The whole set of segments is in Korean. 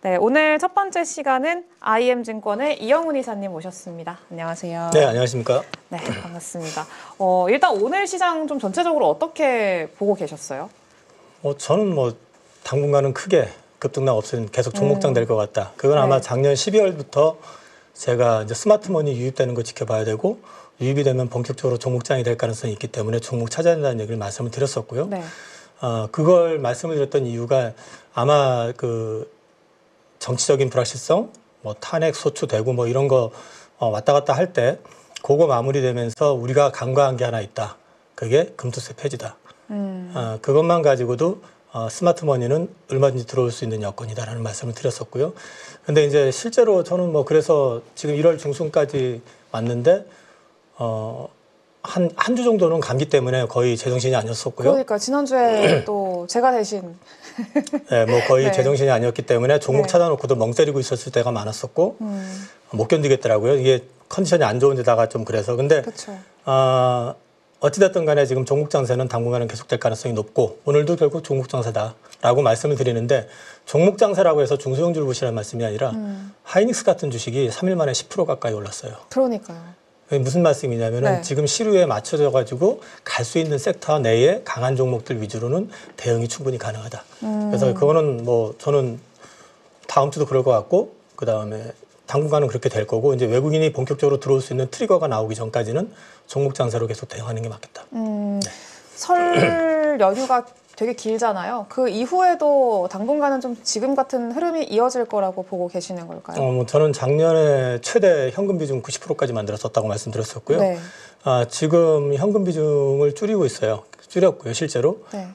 네, 오늘 첫 번째 시간은 IM증권의 이영훈 이사님 모셨습니다. 안녕하세요. 네, 안녕하십니까? 네, 반갑습니다. 일단 오늘 시장 좀 전체적으로 어떻게 보고 계셨어요? 저는 당분간은 크게 급등락 없으면 계속 종목장 될 것 같다. 그건 아마 작년 12월부터 제가 이제 스마트머니 유입되는 거 지켜봐야 되고 유입이 되면 본격적으로 종목장이 될 가능성이 있기 때문에 종목 찾아야 된다는 얘기를 말씀을 드렸었고요. 네. 그걸 말씀을 드렸던 이유가 아마 그 정치적인 불확실성, 탄핵 소추되고 이런 거 왔다 갔다 할 때 그거 마무리되면서 우리가 간과한 게 하나 있다. 그게 금투세 폐지다. 그것만 가지고도 스마트머니는 얼마든지 들어올 수 있는 여건이다라는 말씀을 드렸었고요. 근데 이제 실제로 저는 그래서 지금 1월 중순까지 왔는데 한 주 정도는 감기 때문에 거의 제정신이 아니었었고요. 그러니까 지난주에 또 제가 대신 네, 거의 네. 제정신이 아니었기 때문에 종목 네. 찾아놓고도 멍 때리고 있었을 때가 많았었고 못 견디겠더라고요. 이게 컨디션이 안 좋은 데다가 좀 그래서. 근데 그렇죠. 어찌됐든 간에 지금 종목 장세는 당분간은 계속될 가능성이 높고 오늘도 결국 종목 장세다라고 말씀을 드리는데 종목 장세라고 해서 중소형주를 보시라는 말씀이 아니라 하이닉스 같은 주식이 3일 만에 10% 가까이 올랐어요. 그러니까요. 무슨 말씀이냐면은 네. 지금 시류에 맞춰져 가지고 갈 수 있는 섹터 내에 강한 종목들 위주로는 대응이 충분히 가능하다. 그래서 그거는 저는 다음 주도 그럴 것 같고 그다음에 당분간은 그렇게 될 거고 이제 외국인이 본격적으로 들어올 수 있는 트리거가 나오기 전까지는 종목 장세로 계속 대응하는 게 맞겠다. 네. 설 연휴가 되게 길잖아요. 그 이후에도 당분간은 좀 지금 같은 흐름이 이어질 거라고 보고 계시는 걸까요? 저는 작년에 최대 현금 비중 90%까지 만들었었다고 말씀드렸었고요. 네. 지금 현금 비중을 줄이고 있어요. 줄였고요, 실제로. 네.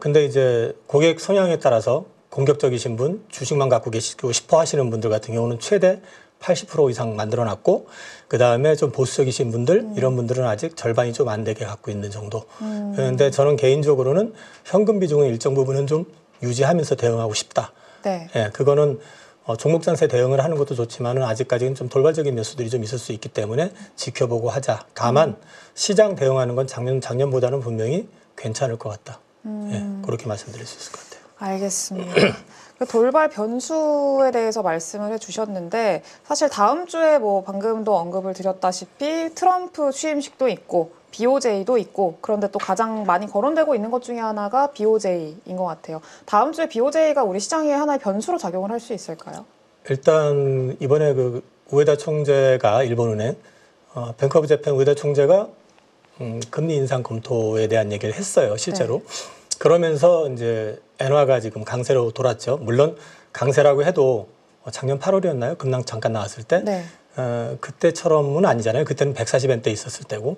근데 이제 고객 성향에 따라서 공격적이신 분, 주식만 갖고 계시고 싶어 하시는 분들 같은 경우는 최대 80% 이상 만들어놨고 그 다음에 좀 보수적이신 분들 이런 분들은 아직 절반이 좀 안 되게 갖고 있는 정도. 그런데 저는 개인적으로는 현금 비중의 일정 부분은 좀 유지하면서 대응하고 싶다. 네. 예, 그거는 종목 장세 대응을 하는 것도 좋지만은 아직까지는 좀 돌발적인 요소들이 좀 있을 수 있기 때문에 지켜보고 하자. 다만 시장 대응하는 건 작년보다는 분명히 괜찮을 것 같다. 예, 그렇게 말씀드릴 수 있을 것 같아요. 알겠습니다. 돌발 변수에 대해서 말씀을 해주셨는데 사실 다음 주에 방금도 언급을 드렸다시피 트럼프 취임식도 있고 BOJ도 있고 그런데 또 가장 많이 거론되고 있는 것 중에 하나가 BOJ인 것 같아요. 다음 주에 BOJ가 우리 시장에 하나의 변수로 작용을 할 수 있을까요? 일단 이번에 그 우에다 총재가 일본은행 뱅크 오브 재팬 우에다 총재가 금리 인상 검토에 대한 얘기를 했어요. 실제로. 네. 그러면서 이제 엔화가 지금 강세로 돌았죠. 물론 강세라고 해도 작년 8월이었나요? 급락 잠깐 나왔을 때. 네. 그때처럼은 아니잖아요. 그때는 140엔대 있었을 때고.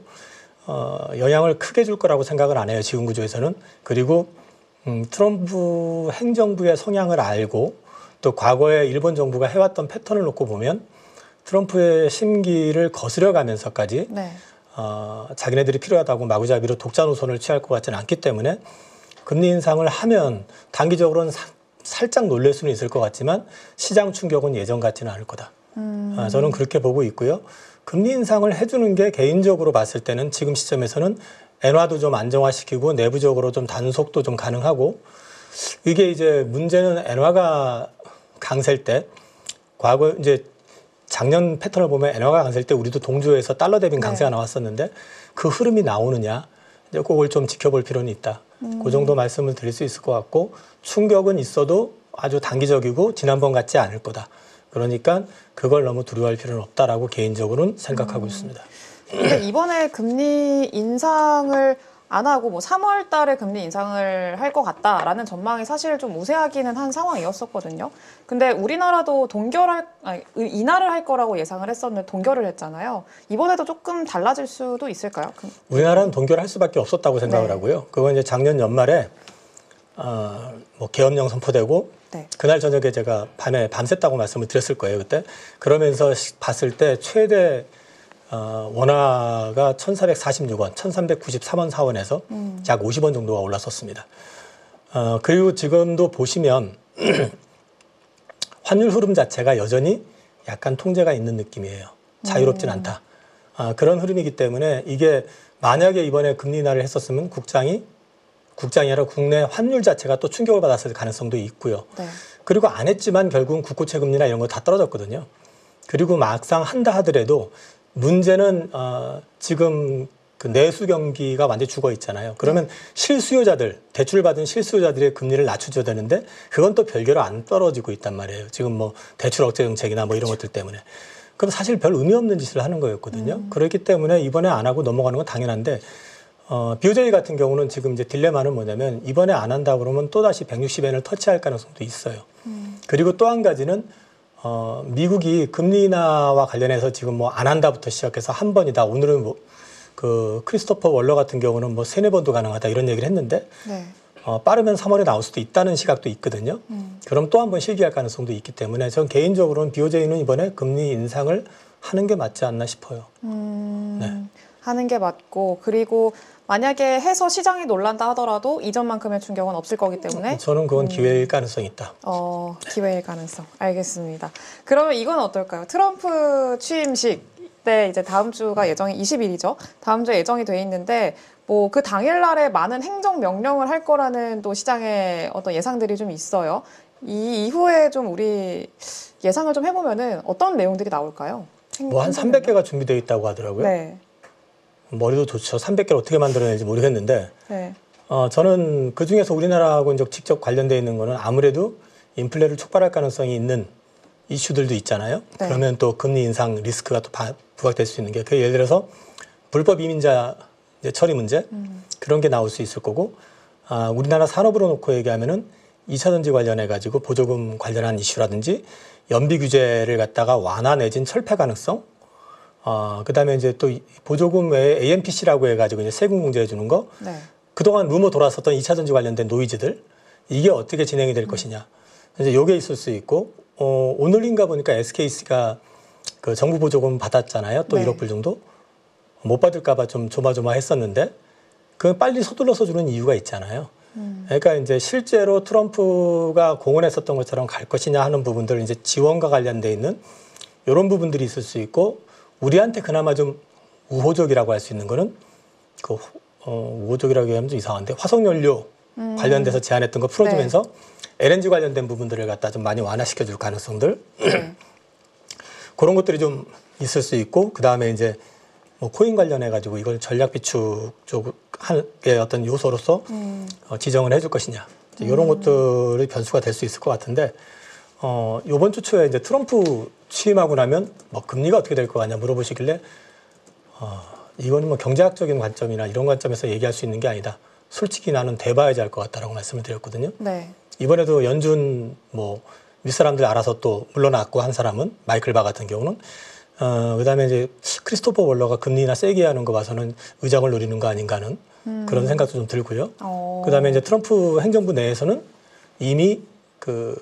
영향을 크게 줄 거라고 생각을 안 해요. 지금 구조에서는. 그리고 트럼프 행정부의 성향을 알고 또 과거에 일본 정부가 해왔던 패턴을 놓고 보면 트럼프의 심기를 거스려 가면서까지 네. 자기네들이 필요하다고 마구잡이로 독자 노선을 취할 것 같지는 않기 때문에 금리 인상을 하면 단기적으로는 살짝 놀랄 수는 있을 것 같지만 시장 충격은 예전 같지는 않을 거다. 저는 그렇게 보고 있고요. 금리 인상을 해주는 게 개인적으로 봤을 때는 지금 시점에서는 엔화도 좀 안정화시키고 내부적으로 좀 단속도 좀 가능하고 이게 이제 문제는 엔화가 강세일 때 과거 이제 작년 패턴을 보면 엔화가 강세일 때 우리도 동조해서 달러 대비 강세가 나왔었는데 그 흐름이 나오느냐 이제 그걸 좀 지켜볼 필요는 있다. 그 정도 말씀을 드릴 수 있을 것 같고 충격은 있어도 아주 단기적이고 지난번 같지 않을 거다. 그러니까 그걸 너무 두려워할 필요는 없다라고 개인적으로는 생각하고 있습니다. 근데 이번에 금리 인상을 안 하고 3월 달에 금리 인상을 할 것 같다라는 전망이 사실 좀 우세하기는 한 상황이었었거든요. 근데 우리나라도 인하를 할 거라고 예상을 했었는데 동결을 했잖아요. 이번에도 조금 달라질 수도 있을까요? 우리나라는 동결할 수밖에 없었다고 생각을 하고요. 그건 이제 작년 연말에 계엄령 선포되고 그날 저녁에 제가 밤샜다고 말씀을 드렸을 거예요. 그때. 그러면서 봤을 때 최대 원화가 1,446원, 1,393원 4원에서 약 50원 정도가 올랐었습니다. 그리고 지금도 보시면 환율 흐름 자체가 여전히 약간 통제가 있는 느낌이에요. 자유롭진 않다. 그런 흐름이기 때문에 이게 만약에 이번에 금리 인하를 했었으면 국장이 국장이 아니라 국내 환율 자체가 또 충격을 받았을 가능성도 있고요. 네. 그리고 안 했지만 결국은 국고채 금리나 이런 거 다 떨어졌거든요. 그리고 막상 한다 하더라도 문제는 지금 그 내수 경기가 완전히 죽어 있잖아요. 그러면 실수요자들, 대출 받은 실수요자들의 금리를 낮춰줘야 되는데 그건 또 별개로 안 떨어지고 있단 말이에요. 지금 뭐 대출 억제 정책이나 뭐 이런 것들 때문에. 그럼 사실 별 의미 없는 짓을 하는 거였거든요. 그렇기 때문에 이번에 안 하고 넘어가는 건 당연한데 BOJ 같은 경우는 지금 이제 딜레마는 뭐냐면 이번에 안 한다 그러면 또다시 160엔을 터치할 가능성도 있어요. 그리고 또 한 가지는 미국이 금리 인하와 관련해서 지금 뭐 안 한다부터 시작해서 한 번이다. 오늘은 뭐 그 크리스토퍼 월러 같은 경우는 뭐 3-4번도 가능하다 이런 얘기를 했는데 네. 빠르면 3월에 나올 수도 있다는 시각도 있거든요. 그럼 또 한 번 실기할 가능성도 있기 때문에 전 개인적으로는 BOJ는 이번에 금리 인상을 하는 게 맞지 않나 싶어요. 네. 하는 게 맞고 그리고 만약에 해서 시장이 놀란다 하더라도 이전만큼의 충격은 없을 거기 때문에 저는 그건 기회일 가능성이 있다. 기회일 가능성. 알겠습니다. 그러면 이건 어떨까요? 트럼프 취임식 때 이제 다음 주가 예정이 20일이죠. 다음 주에 예정이 돼 있는데 뭐 그 당일날에 많은 행정 명령을 할 거라는 또 시장의 어떤 예상들이 좀 있어요. 이 이후에 좀 우리 예상을 좀 해보면은 어떤 내용들이 나올까요? 뭐 한 300개가 준비되어 있다고 하더라고요. 네. 머리도 좋죠. 300개를 어떻게 만들어낼지 모르겠는데 네. 저는 그중에서 우리나라하고 이제 직접 관련되어 있는 거는 아무래도 인플레를 촉발할 가능성이 있는 이슈들도 있잖아요. 네. 그러면 또 금리 인상 리스크가 또 부각될 수 있는 게 예를 들어서 불법 이민자 이제 처리 문제 그런 게 나올 수 있을 거고 우리나라 산업으로 놓고 얘기하면은 2차 전지 관련해 가지고 보조금 관련한 이슈라든지 연비 규제를 갖다가 완화 내진 철폐 가능성 그다음에 이제 또 보조금 외에 AMPC라고 해가지고 이제 세금 공제해 주는 거 네. 그동안 루머 돌았었던 2차 전지 관련된 노이즈들 이게 어떻게 진행이 될 것이냐 이제 요게 있을 수 있고 오늘인가 보니까 SKC가 그 정부 보조금 받았잖아요. 또 네. 1억 불 정도 못 받을까봐 좀 조마조마했었는데 그 빨리 서둘러서 주는 이유가 있잖아요. 그러니까 이제 실제로 트럼프가 공언했었던 것처럼 갈 것이냐 하는 부분들 이제 지원과 관련돼 있는 이런 부분들이 있을 수 있고 우리한테 그나마 좀 우호적이라고 할 수 있는 거는 그 우호적이라고 하면 좀 이상한데 화석연료 관련돼서 제안했던 거 풀어주면서 LNG 관련된 부분들을 갖다 좀 많이 완화시켜 줄 가능성들 그런 것들이 좀 있을 수 있고 그 다음에 이제 뭐 코인 관련해 가지고 이걸 전략 비축 쪽의 어떤 요소로서 지정을 해줄 것이냐 이런 것들이 변수가 될 수 있을 것 같은데 이번 주 초에 이제 트럼프 취임하고 나면 뭐 금리가 어떻게 될 것 같냐 물어보시길래 이거는 뭐 경제학적인 관점이나 이런 관점에서 얘기할 수 있는 게 아니다. 솔직히 나는 돼봐야지 알 것 같다라고 말씀을 드렸거든요. 네. 이번에도 연준 뭐 윗사람들 알아서 또 물러났고 한 사람은 마이클 바 같은 경우는 그다음에 이제 크리스토퍼 월러가 금리나 세게 하는 거 봐서는 의장을 노리는 거 아닌가 하는 그런 생각도 좀 들고요. 그다음에 이제 트럼프 행정부 내에서는 이미 그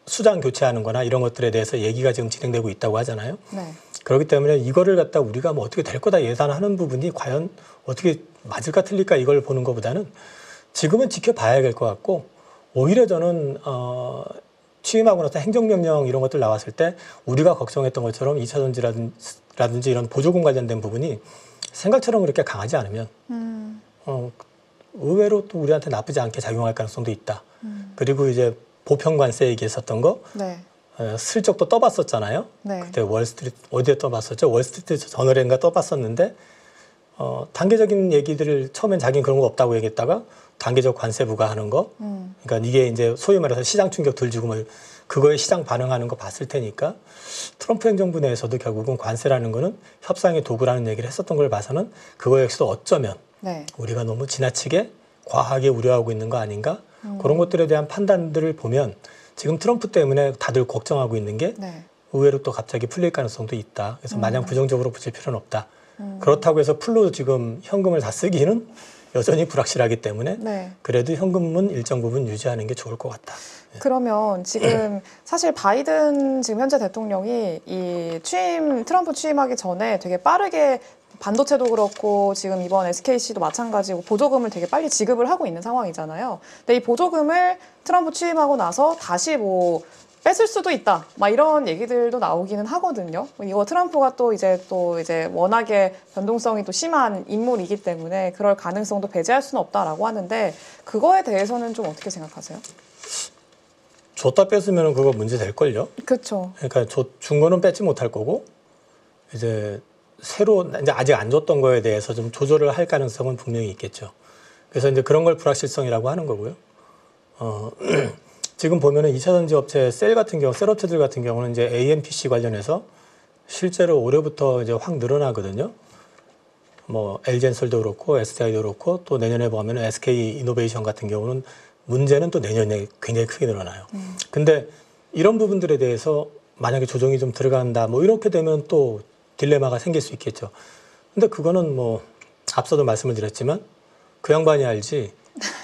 수장 교체하는 거나 이런 것들에 대해서 얘기가 지금 진행되고 있다고 하잖아요. 네. 그렇기 때문에 이거를 갖다 우리가 뭐 어떻게 될 거다 예상하는 부분이 과연 어떻게 맞을까 틀릴까 이걸 보는 것보다는 지금은 지켜봐야 될 것 같고 오히려 저는 취임하고 나서 행정명령 이런 것들 나왔을 때 우리가 걱정했던 것처럼 2차 전지라든지 이런 보조금 관련된 부분이 생각처럼 그렇게 강하지 않으면 의외로 또 우리한테 나쁘지 않게 작용할 가능성도 있다. 그리고 이제 보편관세 얘기했었던 거 네. 슬쩍 또 떠봤었잖아요. 네. 그때 월스트리트 어디에 떠봤었죠? 월스트리트 저널인가 떠봤었는데 단계적인 얘기들을 처음엔 자기는 그런 거 없다고 얘기했다가 단계적 관세 부과하는 거, 그러니까 이게 이제 소위 말해서 시장 충격 덜 주고 뭐 그거에 시장 반응하는 거 봤을 테니까 트럼프 행정부 내에서도 결국은 관세라는 거는 협상의 도구라는 얘기를 했었던 걸 봐서는 그거 역시도 어쩌면 네. 우리가 너무 지나치게 과하게 우려하고 있는 거 아닌가 그런 것들에 대한 판단들을 보면 지금 트럼프 때문에 다들 걱정하고 있는 게 네. 의외로 또 갑자기 풀릴 가능성도 있다. 그래서 마냥 부정적으로 보실 필요는 없다. 그렇다고 해서 풀로 지금 현금을 다 쓰기는 여전히 불확실하기 때문에 네. 그래도 현금은 일정 부분 유지하는 게 좋을 것 같다. 그러면 지금 사실 바이든 지금 현재 대통령이 이 트럼프 취임하기 전에 되게 빠르게 반도체도 그렇고 지금 이번 SKC도 마찬가지고 보조금을 되게 빨리 지급을 하고 있는 상황이잖아요. 근데 이 보조금을 트럼프 취임하고 나서 다시 뭐 뺏을 수도 있다. 막 이런 얘기들도 나오기는 하거든요. 이거 트럼프가 또 이제 워낙에 변동성이 또 심한 인물이기 때문에 그럴 가능성도 배제할 수는 없다라고 하는데 그거에 대해서는 좀 어떻게 생각하세요? 줬다 뺐으면 그거 문제 될걸요. 그렇죠. 그러니까 준 거는 뺏지 못할 거고 이제 새로 이제 아직 안 줬던 거에 대해서 좀 조절을 할 가능성은 분명히 있겠죠. 그래서 이제 그런 걸 불확실성이라고 하는 거고요. 지금 보면은 2차 전지 업체 셀 업체들 같은 경우는 이제 AMPC 관련해서 실제로 올해부터 이제 확 늘어나거든요. 뭐 LG엔솔도 그렇고 SDI도 그렇고 또 내년에 보면 SK 이노베이션 같은 경우는 문제는 또 내년에 굉장히 크게 늘어나요. 근데 이런 부분들에 대해서 만약에 조정이 좀 들어간다 뭐 이렇게 되면 또 딜레마가 생길 수 있겠죠. 근데 그거는 뭐 앞서도 말씀을 드렸지만 그 양반이 알지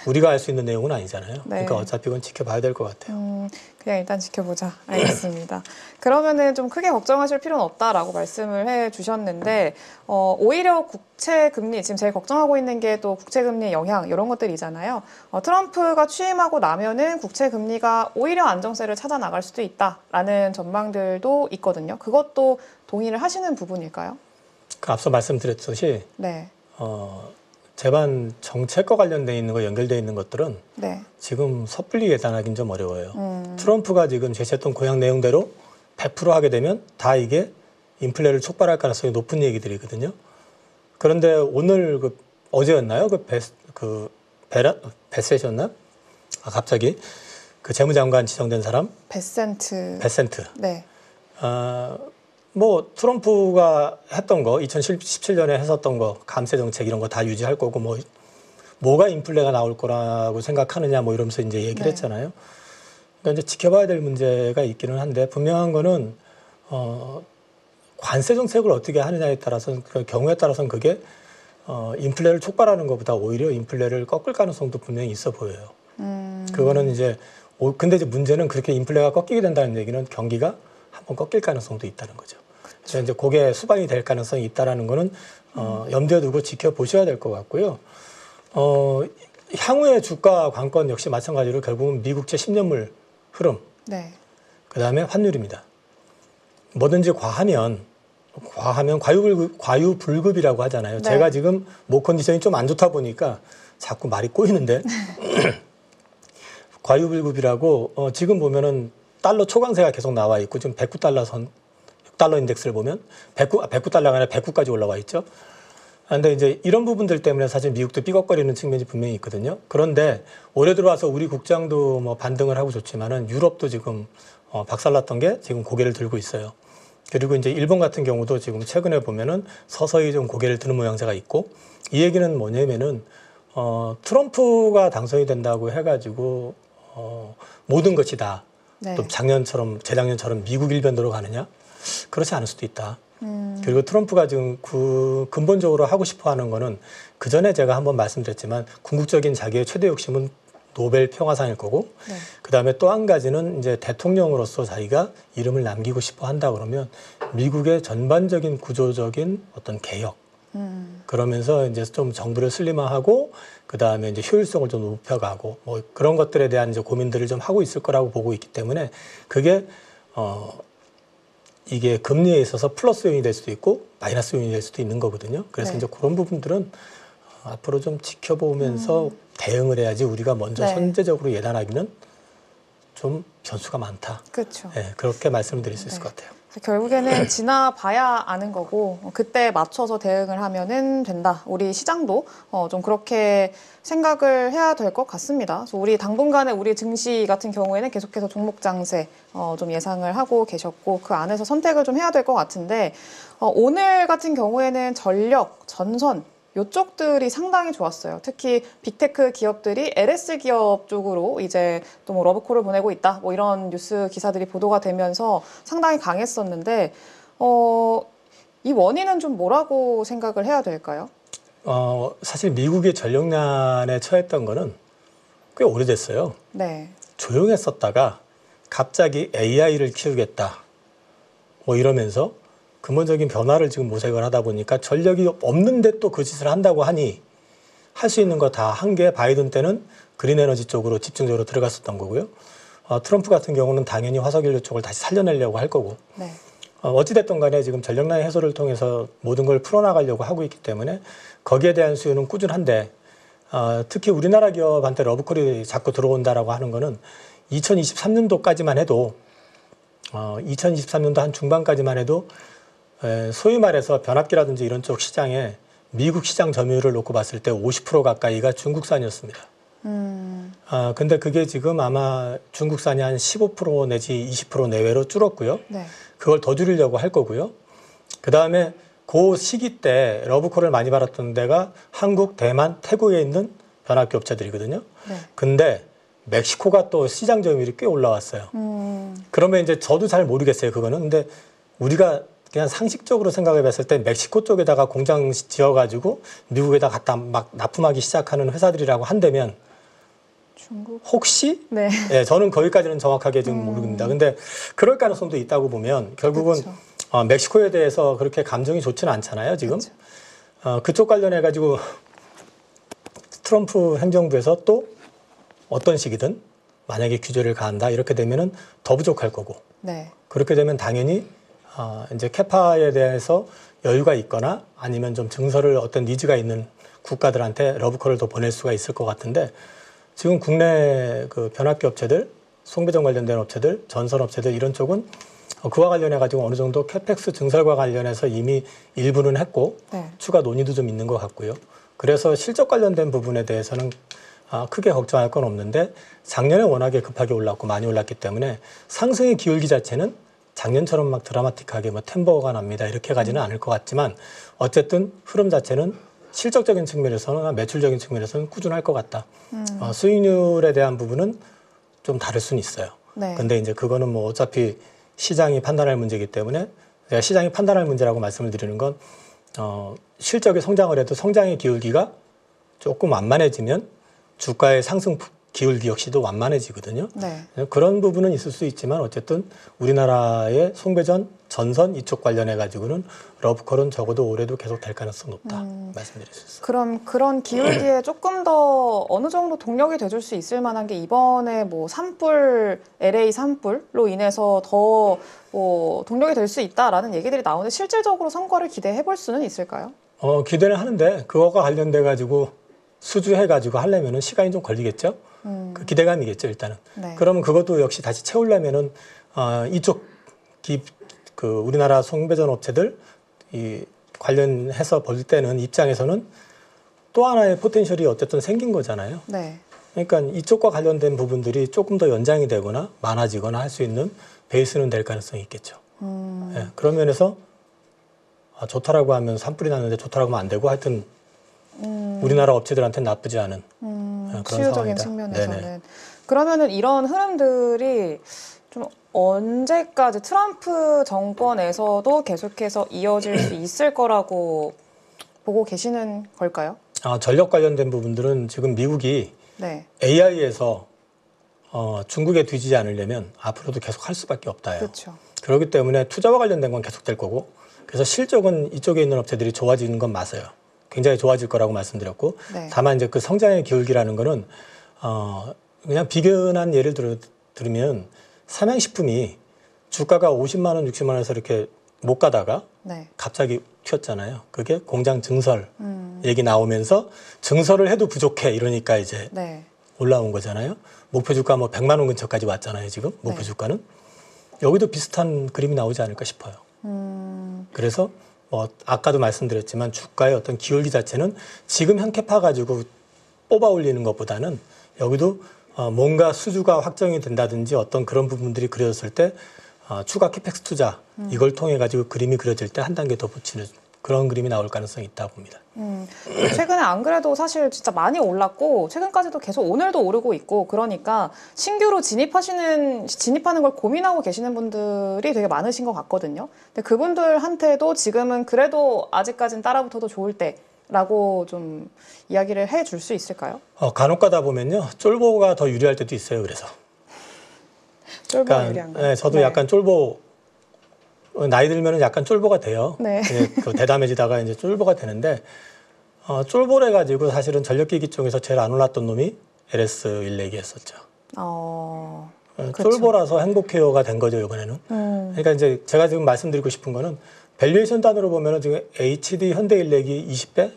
우리가 알 수 있는 내용은 아니잖아요. 네. 그러니까 어차피 그건 지켜봐야 될 것 같아요. 그냥 일단 지켜보자. 알겠습니다. 그러면은 좀 크게 걱정하실 필요는 없다라고 말씀을 해 주셨는데, 오히려 국채 금리, 지금 제일 걱정하고 있는 게 또 국채 금리의 영향, 이런 것들이잖아요. 트럼프가 취임하고 나면은 국채 금리가 오히려 안정세를 찾아 나갈 수도 있다라는 전망들도 있거든요. 그것도 동의를 하시는 부분일까요? 그 앞서 말씀드렸듯이, 네. 재반 정책과 관련돼 있는 거 연결돼 있는 것들은 네. 지금 섣불리 예단하기는 좀 어려워요. 트럼프가 지금 제시했던 공약 내용대로 100% 하게 되면 다 이게 인플레를 촉발할 가능성이 높은 얘기들이거든요. 그런데 오늘 어제였나요? 베셋이었나? 갑자기 그 재무장관 지정된 사람? 베센트. 네. 뭐 트럼프가 했던 거 2017년에 했었던 거 감세 정책 이런 거 다 유지할 거고 뭐가 인플레가 나올 거라고 생각하느냐 뭐 이러면서 이제 얘기를 네. 했잖아요. 그러니까 이제 지켜봐야 될 문제가 있기는 한데 분명한 거는 관세 정책을 어떻게 하느냐에 따라서 그 경우에 따라서는 그게 인플레를 촉발하는 것보다 오히려 인플레를 꺾을 가능성도 분명히 있어 보여요. 그거는 이제 근데 이제 문제는 그렇게 인플레가 꺾이게 된다는 얘기는 경기가 한번 꺾일 가능성도 있다는 거죠. 그래서 이제 그게 수반이 될 가능성이 있다라는 거는 염두에 두고 지켜보셔야 될 것 같고요. 향후의 주가 관건 역시 마찬가지로 결국은 미국채 10년물 흐름, 네. 그다음에 환율입니다. 뭐든지 과하면 과유불급이라고 하잖아요. 네. 제가 지금 목 컨디션이 좀 안 좋다 보니까 자꾸 말이 꼬이는데 과유불급이라고 지금 보면은 달러 초강세가 계속 나와 있고 지금 109달러 선, 달러 인덱스를 보면 109달러가 아니라 109까지 올라와 있죠. 그런데 이제 이런 부분들 때문에 사실 미국도 삐걱거리는 측면이 분명히 있거든요. 그런데 올해 들어와서 우리 국장도 뭐 반등을 하고 좋지만은 유럽도 지금 박살났던 게 지금 고개를 들고 있어요. 그리고 이제 일본 같은 경우도 지금 최근에 보면은 서서히 좀 고개를 드는 모양새가 있고 이 얘기는 뭐냐면은 트럼프가 당선이 된다고 해가지고 모든 것이 다 네. 또 재작년처럼 미국 일변도로 가느냐? 그렇지 않을 수도 있다. 그리고 트럼프가 지금 근본적으로 하고 싶어 하는 거는 그 전에 제가 한번 말씀드렸지만 궁극적인 자기의 최대 욕심은 노벨 평화상일 거고 네. 그 다음에 또 한 가지는 이제 대통령으로서 자기가 이름을 남기고 싶어 한다 그러면 미국의 전반적인 구조적인 어떤 개혁 그러면서 이제 좀 정부를 슬림화하고 그 다음에 이제 효율성을 좀 높여가고 뭐 그런 것들에 대한 이제 고민들을 좀 하고 있을 거라고 보고 있기 때문에 그게 이게 금리에 있어서 플러스 요인이 될 수도 있고 마이너스 요인이 될 수도 있는 거거든요. 그래서 네. 이제 그런 부분들은 앞으로 좀 지켜보면서 대응을 해야지 우리가 먼저 네. 선제적으로 예단하기는 좀 변수가 많다. 그렇죠. 네, 그렇게 말씀을 드릴 수 있을 네. 것 같아요. 결국에는 지나봐야 아는 거고 그때 맞춰서 대응을 하면은 된다. 우리 시장도 좀 그렇게 생각을 해야 될 것 같습니다. 그래서 우리 당분간의 우리 증시 같은 경우에는 계속해서 종목 장세 좀 예상을 하고 계셨고 그 안에서 선택을 좀 해야 될 것 같은데 오늘 같은 경우에는 전력, 전선 요쪽들이 상당히 좋았어요. 특히 빅테크 기업들이 LS 기업 쪽으로 이제 또 뭐 러브콜을 보내고 있다. 뭐 이런 뉴스 기사들이 보도가 되면서 상당히 강했었는데 이 원인은 좀 뭐라고 생각을 해야 될까요? 사실 미국의 전력난에 처했던 거는 꽤 오래됐어요. 네. 조용했었다가 갑자기 AI를 키우겠다. 뭐 이러면서 근본적인 변화를 지금 모색을 하다 보니까 전력이 없는데 또 그 짓을 한다고 하니 할 수 있는 거 다 한 게 바이든 때는 그린 에너지 쪽으로 집중적으로 들어갔었던 거고요. 트럼프 같은 경우는 당연히 화석연료 쪽을 다시 살려내려고 할 거고 네. 어찌됐든 간에 지금 전력난 해소를 통해서 모든 걸 풀어나가려고 하고 있기 때문에 거기에 대한 수요는 꾸준한데 특히 우리나라 기업한테 러브콜이 자꾸 들어온다라고 하는 거는 2023년도까지만 해도 2023년도 한 중반까지만 해도 소위 말해서 변압기라든지 이런 쪽 시장에 미국 시장 점유율을 놓고 봤을 때 50% 가까이가 중국산이었습니다. 근데 그게 지금 아마 중국산이 한 15% 내지 20% 내외로 줄었고요. 네. 그걸 더 줄이려고 할 거고요. 그 다음에 그 시기 때 러브콜을 많이 받았던 데가 한국, 대만, 태국에 있는 변압기 업체들이거든요. 네. 근데 멕시코가 또 시장 점유율이 꽤 올라왔어요. 그러면 이제 저도 잘 모르겠어요, 그거는. 근데 우리가 그냥 상식적으로 생각해 봤을 때 멕시코 쪽에다가 공장 지어가지고 미국에다 갖다 막 납품하기 시작하는 회사들이라고 한다면 중국. 혹시? 네. 네, 저는 거기까지는 정확하게 지금 모릅니다. 근데 그럴 가능성도 있다고 보면 결국은 그쵸. 멕시코에 대해서 그렇게 감정이 좋지는 않잖아요, 지금. 그쪽 관련해가지고 트럼프 행정부에서 또 어떤 식이든 만약에 규제를 가한다 이렇게 되면은 더 부족할 거고 네. 그렇게 되면 당연히 이제 캐파에 대해서 여유가 있거나 아니면 좀 증설을 어떤 니즈가 있는 국가들한테 러브콜을 더 보낼 수가 있을 것 같은데 지금 국내 그 변압기 업체들, 송배전 관련된 업체들, 전선 업체들 이런 쪽은 그와 관련해 가지고 어느 정도 캐펙스 증설과 관련해서 이미 일부는 했고 네. 추가 논의도 좀 있는 것 같고요. 그래서 실적 관련된 부분에 대해서는 크게 걱정할 건 없는데 작년에 워낙에 급하게 올랐고 많이 올랐기 때문에 상승의 기울기 자체는 작년처럼 막 드라마틱하게 뭐 템버가 납니다 이렇게 가지는 않을 것 같지만 어쨌든 흐름 자체는 실적적인 측면에서는 매출적인 측면에서는 꾸준할 것 같다. 수익률에 대한 부분은 좀 다를 수는 있어요. 네. 근데 이제 그거는 뭐 어차피 시장이 판단할 문제이기 때문에 제가 시장이 판단할 문제라고 말씀을 드리는 건 실적의 성장을 해도 성장의 기울기가 조금 완만해지면 주가의 상승 기울기 역시도 완만해지거든요. 네. 그런 부분은 있을 수 있지만 어쨌든 우리나라의 송배전, 전선 이쪽 관련해 가지고는 러브콜은 적어도 올해도 계속 될 가능성이 높다 말씀드릴 수 있습니다. 그럼 그런 기울기에 조금 더 어느 정도 동력이 돼줄 수 있을 만한 게 이번에 뭐 산불, LA 산불로 인해서 더 뭐 동력이 될 수 있다라는 얘기들이 나오는데 실질적으로 성과를 기대해 볼 수는 있을까요? 기대는 하는데 그거가 관련돼 가지고 수주해 가지고 하려면은 시간이 좀 걸리겠죠. 그 기대감이겠죠 일단은. 네. 그러면 그것도 역시 다시 채우려면은 이쪽 그 우리나라 송배전 업체들 이 관련해서 볼 때는 입장에서는 또 하나의 포텐셜이 어쨌든 생긴 거잖아요. 네. 그러니까 이쪽과 관련된 부분들이 조금 더 연장이 되거나 많아지거나 할 수 있는 베이스는 될 가능성이 있겠죠. 예, 그런 면에서 좋다라고 하면 산불이 났는데 좋다라고 하면 안 되고 하여튼 우리나라 업체들한테는 나쁘지 않은 그런 치유적인 상황이다. 측면에서는. 네네. 그러면은 이런 흐름들이 좀 언제까지 트럼프 정권에서도 계속해서 이어질 수 있을 거라고 보고 계시는 걸까요? 전력 관련된 부분들은 지금 미국이 네. AI에서 중국에 뒤지지 않으려면 앞으로도 계속 할 수밖에 없다요. 그렇죠. 그렇기 때문에 투자와 관련된 건 계속 될 거고 그래서 실적은 이쪽에 있는 업체들이 좋아지는 건 맞아요. 굉장히 좋아질 거라고 말씀드렸고 네. 다만 이제 그 성장의 기울기라는 거는 그냥 비근한 예를 들으면 삼양식품이 주가가 50만 원, 60만 원에서 이렇게 못 가다가 네. 갑자기 튀었잖아요. 그게 공장 증설 얘기 나오면서 증설을 해도 부족해 이러니까 이제 네. 올라온 거잖아요. 목표 주가 뭐 100만 원 근처까지 왔잖아요. 지금 목표 네. 주가는 여기도 비슷한 그림이 나오지 않을까 싶어요. 그래서 뭐 아까도 말씀드렸지만 주가의 어떤 기울기 자체는 지금 현 캐파 가지고 뽑아 올리는 것보다는 여기도 뭔가 수주가 확정이 된다든지 어떤 그런 부분들이 그려졌을 때 추가 캐펙스 투자 이걸 통해 가지고 그림이 그려질 때 한 단계 더 붙이는 그런 그림이 나올 가능성이 있다고 봅니다. 최근에 안 그래도 사실 진짜 많이 올랐고 최근까지도 계속 오늘도 오르고 있고 그러니까 신규로 진입하는 걸 고민하고 계시는 분들이 되게 많으신 것 같거든요. 근데 그분들한테도 지금은 그래도 아직까지는 따라붙어도 좋을 때라고 좀 이야기를 해줄 수 있을까요? 간혹 가다 보면요 쫄보가 더 유리할 때도 있어요. 그래서 쫄보가 유리한 거. 네, 저도 네. 약간 쫄보 나이 들면은 약간 쫄보가 돼요. 네. 그 대담해지다가 이제 쫄보가 되는데 쫄보래 가지고 사실은 전력기기 쪽에서 제일 안 올랐던 놈이 LS1레기였었죠. 그렇죠. 쫄보라서 행복해요가 된 거죠, 이번에는. 그러니까 이제 제가 지금 말씀드리고 싶은 거는 밸류에이션 단으로 보면은 지금 HD 현대일렉이 20배?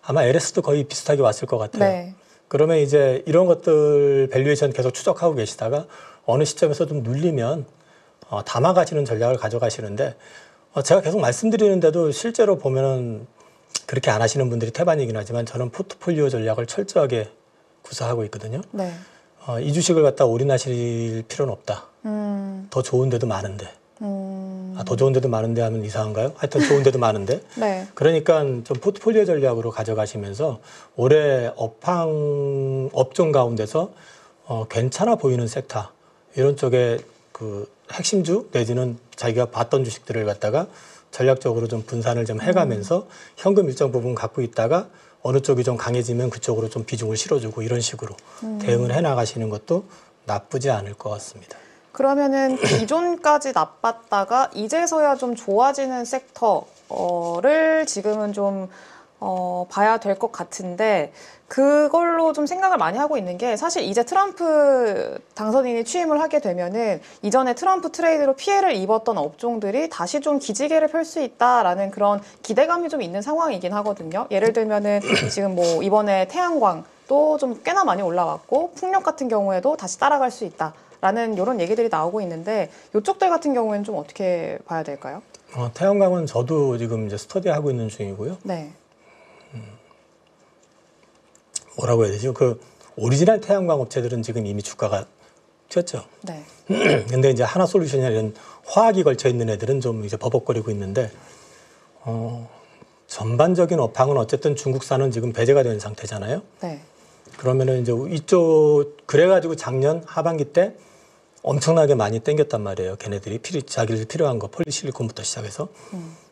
아마 LS도 거의 비슷하게 왔을 것 같아요. 네. 그러면 이제 이런 것들 밸류에이션 계속 추적하고 계시다가 어느 시점에서 좀 눌리면 담아가시는 전략을 가져가시는데 제가 계속 말씀드리는데도 실제로 보면은 그렇게 안 하시는 분들이 태반이긴 하지만 저는 포트폴리오 전략을 철저하게 구사하고 있거든요. 네. 이 주식을 갖다 올인하실 필요는 없다. 음. 더 좋은 데도 많은데. 더 좋은 데도 많은데 하면 이상한가요? 하여튼 좋은 데도 많은데. 네. 그러니까 좀 포트폴리오 전략으로 가져가시면서 올해 업종 가운데서 괜찮아 보이는 섹터 이런 쪽에 그 핵심주 내지는 자기가 봤던 주식들을 갖다가 전략적으로 좀 분산을 좀 해가면서 현금 일정 부분 갖고 있다가 어느 쪽이 좀 강해지면 그쪽으로 좀 비중을 실어주고 이런 식으로 대응을 해나가시는 것도 나쁘지 않을 것 같습니다. 그러면은 기존까지 나빴다가 이제서야 좀 좋아지는 섹터를 지금은 좀 봐야 될 것 같은데 그걸로 좀 생각을 많이 하고 있는 게 사실 이제 트럼프 당선인이 취임을 하게 되면은 이전에 트럼프 트레이드로 피해를 입었던 업종들이 다시 좀 기지개를 펼 수 있다라는 그런 기대감이 좀 있는 상황이긴 하거든요. 예를 들면은 지금 뭐 이번에 태양광 또 좀 꽤나 많이 올라왔고 풍력 같은 경우에도 다시 따라갈 수 있다. 라는 이런 얘기들이 나오고 있는데 이쪽들 같은 경우에는 좀 어떻게 봐야 될까요? 태양광은 저도 지금 이제 스터디하고 있는 중이고요. 네. 뭐라고 해야 되죠? 그 오리지널 태양광 업체들은 지금 이미 주가가 튀었죠. 네. 근데 이제 하나솔루션이나 이런 화학이 걸쳐 있는 애들은 좀 이제 버벅거리고 있는데 전반적인 업황은 어쨌든 중국산은 지금 배제가 된 상태잖아요. 네. 그러면은 이제 이쪽 그래가지고 작년 하반기 때 엄청나게 많이 땡겼단 말이에요. 걔네들이 자기들 필요한 거 폴리실리콘부터 시작해서.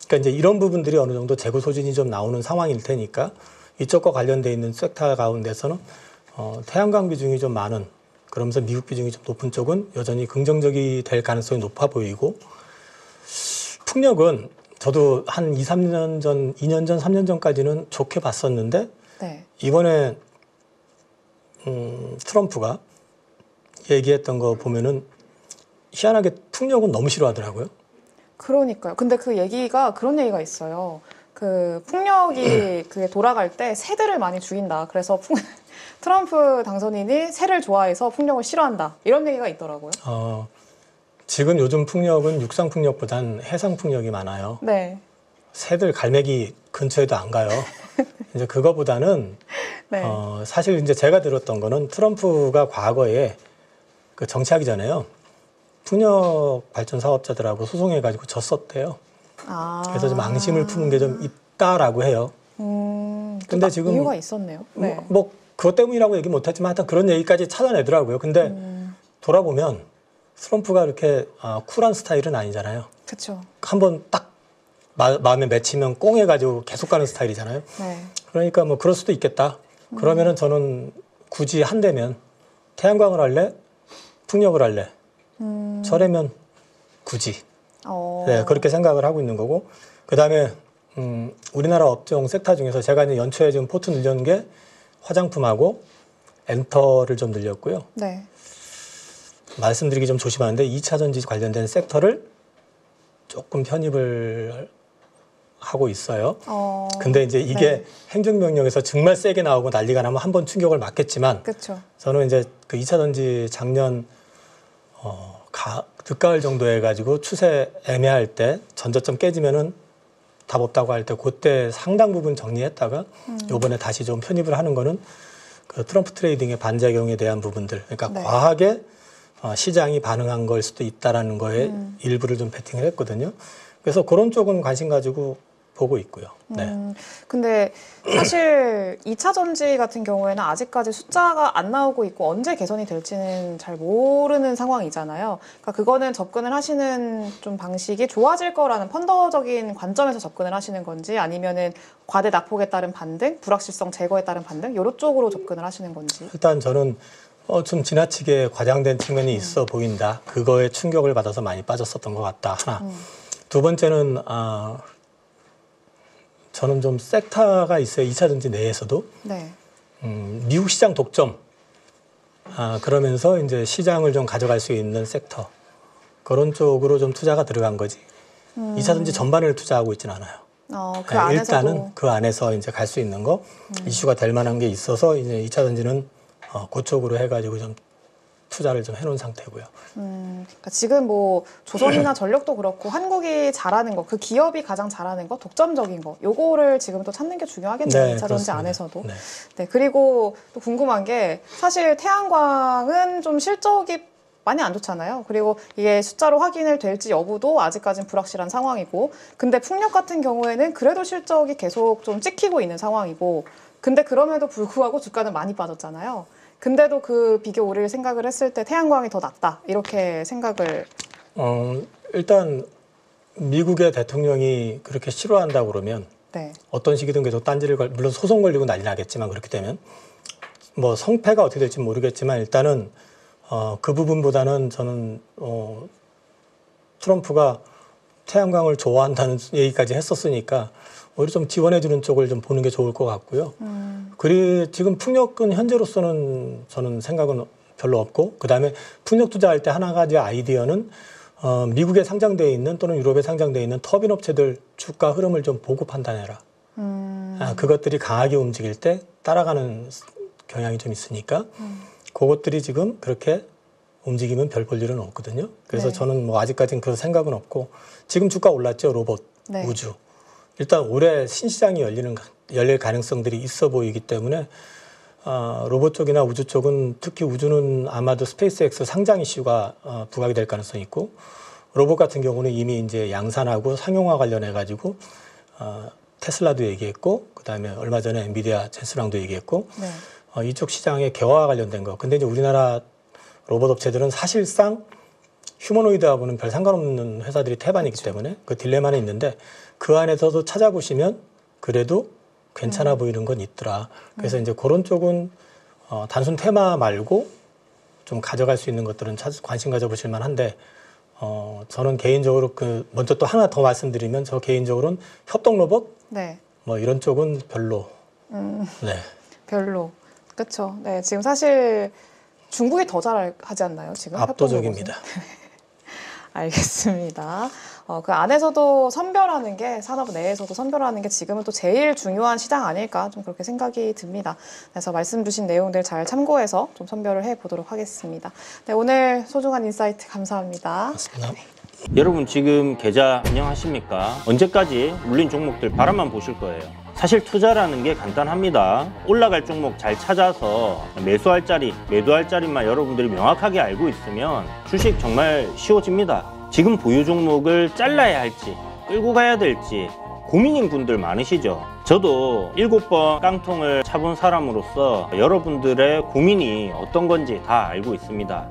그러니까 이제 이런 부분들이 어느 정도 재고 소진이 좀 나오는 상황일 테니까 이쪽과 관련돼 있는 섹터 가운데서는 태양광 비중이 좀 많은 그러면서 미국 비중이 좀 높은 쪽은 여전히 긍정적이 될 가능성이 높아 보이고 풍력은 저도 한 2, 3년 전, 2년 전, 3년 전까지는 좋게 봤었는데 네. 이번에 트럼프가 얘기했던 거 보면은 희한하게 풍력은 너무 싫어하더라고요. 그러니까요. 근데 그 얘기가 그런 얘기가 있어요. 그 풍력이 그게 돌아갈 때 새들을 많이 죽인다. 그래서 트럼프 당선인이 새를 좋아해서 풍력을 싫어한다. 이런 얘기가 있더라고요. 지금 요즘 풍력은 육상 풍력보단 해상 풍력이 많아요. 네. 새들 갈매기 근처에도 안 가요. 이제 그거보다는 네. 사실 이제 제가 들었던 거는 트럼프가 과거에 그 정치하기 전에요. 풍력 발전 사업자들하고 소송해가지고 졌었대요. 그래서 좀 앙심을 품은 게 좀 있다라고 해요. 근데 지금 이유가 있었네요. 네. 뭐 그것 때문이라고 얘기 못했지만 하여튼 그런 얘기까지 찾아내더라고요. 근데 돌아보면 트럼프가 그렇게 쿨한 스타일은 아니잖아요. 그렇죠. 한번 딱 마음에 맺히면 꽁해가지고 계속 가는 스타일이잖아요. 네. 그러니까 뭐 그럴 수도 있겠다. 그러면은 저는 굳이 한대면 태양광을 할래? 풍력을 할래? 저래면 굳이. 네, 그렇게 생각을 하고 있는 거고. 그 다음에 우리나라 업종 섹터 중에서 제가 이제 연초에 지금 포트 늘려는 게 화장품하고 엔터를 좀 늘렸고요. 네. 말씀드리기 좀 조심하는데 2차 전지 관련된 섹터를 조금 편입을 하고 있어요. 근데 이제 이게 네. 행정명령에서 정말 세게 나오고 난리가 나면 한 번 충격을 맞겠지만 그렇죠. 저는 이제 그 2차 전지 작년 늦가을 정도 해가지고 추세 애매할 때 전저점 깨지면은 답 없다고 할 때 그때 상당 부분 정리했다가 요번에 다시 좀 편입을 하는 거는 그 트럼프 트레이딩의 반작용에 대한 부분들 그러니까 네. 과하게 시장이 반응한 걸 수도 있다라는 거에 일부를 좀 베팅을 했거든요. 그래서 그런 쪽은 관심 가지고 보고 있고요. 네. 근데 사실 2차 전지 같은 경우에는 아직까지 숫자가 안 나오고 있고 언제 개선이 될지는 잘 모르는 상황이잖아요. 그러니까 그거는 접근을 하시는 좀 방식이 좋아질 거라는 펀더적인 관점에서 접근을 하시는 건지 아니면은 과대 낙폭에 따른 반등, 불확실성 제거에 따른 반등 이런 쪽으로 접근을 하시는 건지. 일단 저는 좀 지나치게 과장된 측면이 있어 보인다. 그거에 충격을 받아서 많이 빠졌었던 것 같다. 하나. 두 번째는 저는 좀 섹터가 있어요. 2차 전지 내에서도. 네. 미국 시장 독점. 그러면서 이제 시장을 좀 가져갈 수 있는 섹터 그런 쪽으로 좀 투자가 들어간 거지. 2차전지 전반을 투자하고 있지는 않아요. 그 안에서도 일단은 그 안에서 이제 갈 수 있는 거 이슈가 될 만한 게 있어서 이제 2차전지는 그쪽으로 해가지고 좀 투자를 좀 해놓은 상태고요. 그러니까 지금 뭐 조선이나 전력도 그렇고 한국이 잘하는 거, 그 기업이 가장 잘하는 거, 독점적인 거, 요거를 지금 또 찾는 게 중요하겠네요. 네, 2차전지 그렇습니다. 안에서도. 네. 네, 그리고 또 궁금한 게 사실 태양광은 좀 실적이 많이 안 좋잖아요. 그리고 이게 숫자로 확인을 될지 여부도 아직까지는 불확실한 상황이고, 근데 풍력 같은 경우에는 그래도 실적이 계속 좀 찍히고 있는 상황이고, 근데 그럼에도 불구하고 주가는 많이 빠졌잖아요. 근데도 그 비교 우리를 생각을 했을 때 태양광이 더 낫다 이렇게 생각을 일단 미국의 대통령이 그렇게 싫어한다 그러면 네. 어떤 식이든 계속 딴지를 물론 소송 걸리고 난리 나겠지만 그렇게 되면 뭐 성패가 어떻게 될지 모르겠지만 일단은 그 부분보다는 저는 트럼프가 태양광을 좋아한다는 얘기까지 했었으니까 오히려 좀 지원해주는 쪽을 좀 보는 게 좋을 것 같고요. 그리고 지금 풍력은 현재로서는 저는 생각은 별로 없고, 그 다음에 풍력 투자할 때 하나 가지 아이디어는 미국에 상장되어 있는 또는 유럽에 상장되어 있는 터빈 업체들 주가 흐름을 좀 보고 판단해라. 그것들이 강하게 움직일 때 따라가는 경향이 좀 있으니까 그것들이 지금 그렇게 움직이면 별 볼 일은 없거든요. 그래서 네. 저는 뭐 아직까지는 그런 생각은 없고, 지금 주가 올랐죠. 로봇, 네. 우주. 일단 올해 신시장이 열릴 가능성들이 있어 보이기 때문에 로봇 쪽이나 우주 쪽은, 특히 우주는 아마도 스페이스X 상장 이슈가 부각이 될 가능성이 있고, 로봇 같은 경우는 이미 이제 양산하고 상용화 관련해 가지고 테슬라도 얘기했고, 그다음에 얼마 전에 엔비디아 젠슨왕도 얘기했고, 네. 이쪽 시장의 개화와 관련된 거. 근데 이제 우리나라 로봇 업체들은 사실상 휴머노이드하고는 별 상관없는 회사들이 태반이기 때문에 그 딜레마는 있는데, 그 안에서도 찾아보시면 그래도 괜찮아 보이는 건 있더라. 그래서 이제 그런 쪽은 단순 테마 말고 좀 가져갈 수 있는 것들은 관심 가져보실 만한데, 저는 개인적으로 먼저 또 하나 더 말씀드리면, 저 개인적으로는 협동 로봇 네. 뭐 이런 쪽은 별로. 네. 별로. 그렇죠. 네, 지금 사실 중국이 더 잘하지 않나요? 지금 압도적입니다. 알겠습니다. 그 안에서도 선별하는 게, 산업 내에서도 선별하는 게 지금은 또 제일 중요한 시장 아닐까 좀 그렇게 생각이 듭니다. 그래서 말씀 주신 내용들 잘 참고해서 좀 선별을 해보도록 하겠습니다. 네, 오늘 소중한 인사이트 감사합니다. 맞습니다. 여러분 지금 계좌 운영하십니까? 언제까지 물린 종목들 바라만 보실 거예요? 사실 투자라는 게 간단합니다. 올라갈 종목 잘 찾아서 매수할 자리, 매도할 자리만 여러분들이 명확하게 알고 있으면 주식 정말 쉬워집니다. 지금 보유 종목을 잘라야 할지 끌고 가야 될지 고민인 분들 많으시죠? 저도 7번 깡통을 차본 사람으로서 여러분들의 고민이 어떤 건지 다 알고 있습니다.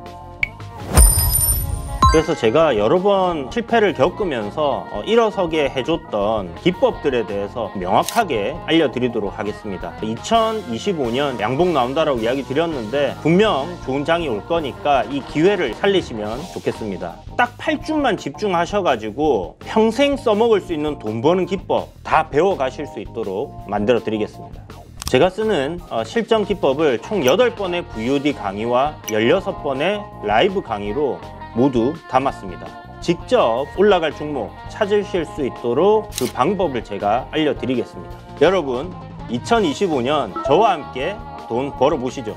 그래서 제가 여러 번 실패를 겪으면서 일어서게 해줬던 기법들에 대해서 명확하게 알려드리도록 하겠습니다. 2025년 양봉 나온다라고 이야기 드렸는데 분명 좋은 장이 올 거니까 이 기회를 살리시면 좋겠습니다. 딱 8주만 집중하셔가지고 평생 써먹을 수 있는 돈 버는 기법 다 배워가실 수 있도록 만들어 드리겠습니다. 제가 쓰는 실전 기법을 총 8번의 VOD 강의와 16번의 라이브 강의로 모두 담았습니다. 직접 올라갈 종목 찾으실 수 있도록 그 방법을 제가 알려드리겠습니다. 여러분 2025년 저와 함께 돈 벌어보시죠.